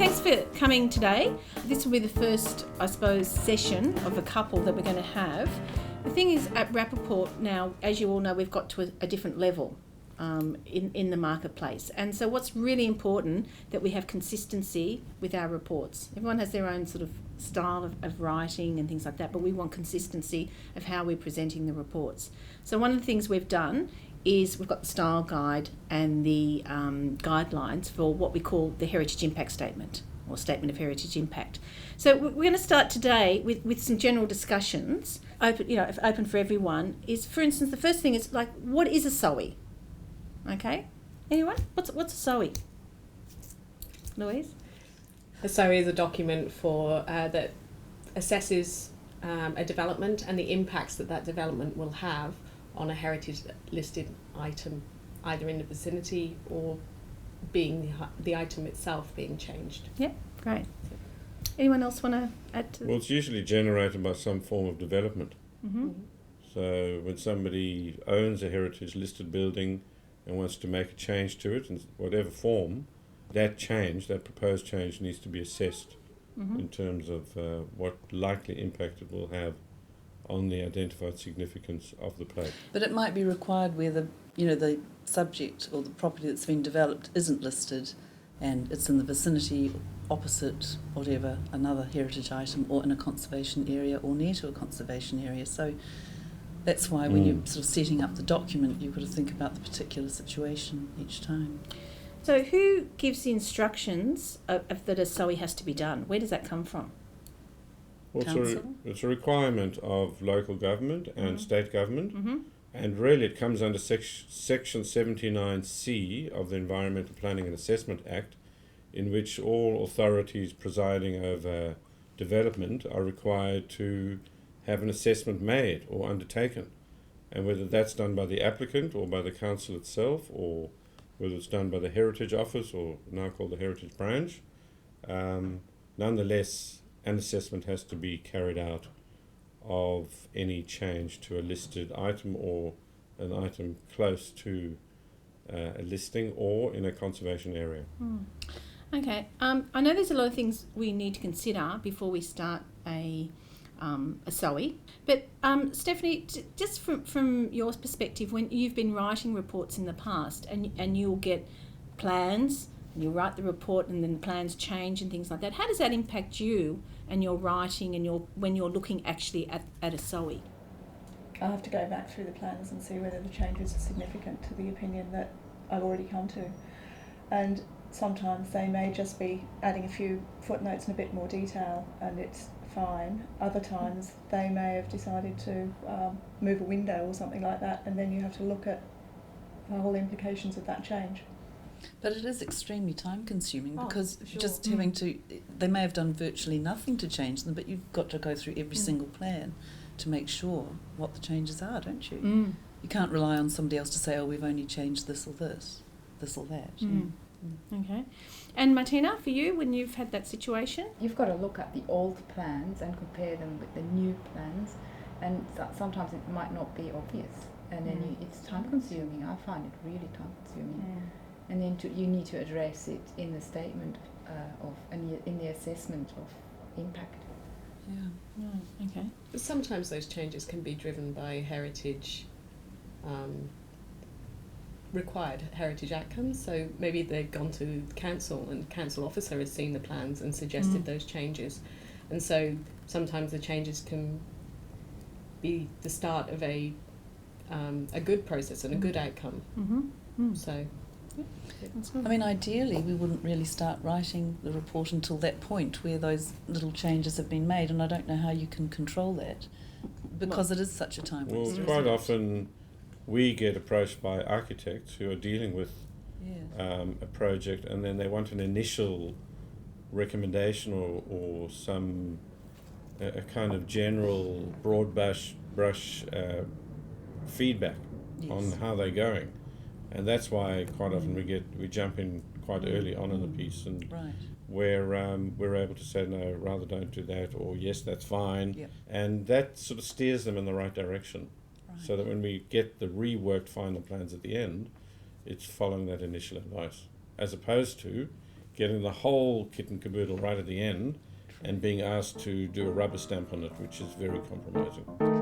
thanks for coming today. This will be the first, I suppose, session of a couple that we're going to have. The thing is, at Rappaport now, as you all know, we've got to a different level in the marketplace. And so what's really important, that we have consistency with our reports. Everyone has their own sort of style of writing and things like that, but we want consistency of how we're presenting the reports. So one of the things we've done is we've got the style guide and the guidelines for what we call the Heritage Impact Statement, or Statement of Heritage Impact. So we're going to start today with some general discussions, open for everyone. Is, for instance, the first thing is, like, what is a SOE? Okay, anyone? What's a SOE? Louise? A SOE is a document for that assesses a development and the impacts that development will have on a heritage listed item, either in the vicinity or being the item itself being changed. Yeah, great. Anyone else want to add to? Well, it's usually generated by some form of development. Mm-hmm. So when somebody owns a heritage listed building and wants to make a change to it in whatever form, that proposed change needs to be assessed in terms of what likely impact it will have on the identified significance of the place. But it might be required where the subject or the property that's been developed isn't listed and it's in the vicinity opposite whatever, another heritage item, or in a conservation area or near to a conservation area. So that's why when you're sort of setting up the document, you've got to think about the particular situation each time. So who gives the instructions of that a SOE has to be done? Where does that come from? Well, it's a requirement of local government and state government, and really it comes under Section 79C of the Environmental Planning and Assessment Act, in which all authorities presiding over development are required to have an assessment made or undertaken, and whether that's done by the applicant or by the council itself, or whether it's done by the Heritage Office, or now called the Heritage Branch, nonetheless an assessment has to be carried out of any change to a listed item or an item close to a listing or in a conservation area. Okay, I know there's a lot of things we need to consider before we start a SOE, but Stephanie, just from your perspective, when you've been writing reports in the past and you'll get plans and you write the report and then the plans change and things like that, how does that impact you and your writing and when you're looking actually at a SOE? I have to go back through the plans and see whether the changes are significant to the opinion that I've already come to. And sometimes they may just be adding a few footnotes and a bit more detail and it's fine. Other times they may have decided to move a window or something like that, and then you have to look at the whole implications of that change. But it is extremely time consuming because sure. just having to, they may have done virtually nothing to change them, but you've got to go through every single plan to make sure what the changes are, don't you? You can't rely on somebody else to say, oh, we've only changed this or this or that. Okay. And Martina, for you, when you've had that situation? You've got to look at the old plans and compare them with the new plans, and sometimes it might not be obvious, and then it's time consuming. I find it really time consuming. And then you need to address it in the statement in the assessment of impact. Yeah. Okay. But sometimes those changes can be driven by heritage required heritage outcomes. So maybe they've gone to council and council officer has seen the plans and suggested those changes, and so sometimes the changes can be the start of a good process and a good outcome. So I mean, ideally we wouldn't really start writing the report until that point where those little changes have been made, and I don't know how you can control that because it is such a time waster. Well, quite often we get approached by architects who are dealing with a project, and then they want an initial recommendation or some a kind of general broad brush feedback on how they're going. And that's why quite often we jump in quite early on in the piece, and where we're able to say, no, rather don't do that, or yes, that's fine. And that sort of steers them in the right direction. So that when we get the reworked final plans at the end, it's following that initial advice. As opposed to, getting the whole kit and caboodle right at the end and being asked to do a rubber stamp on it, which is very compromising.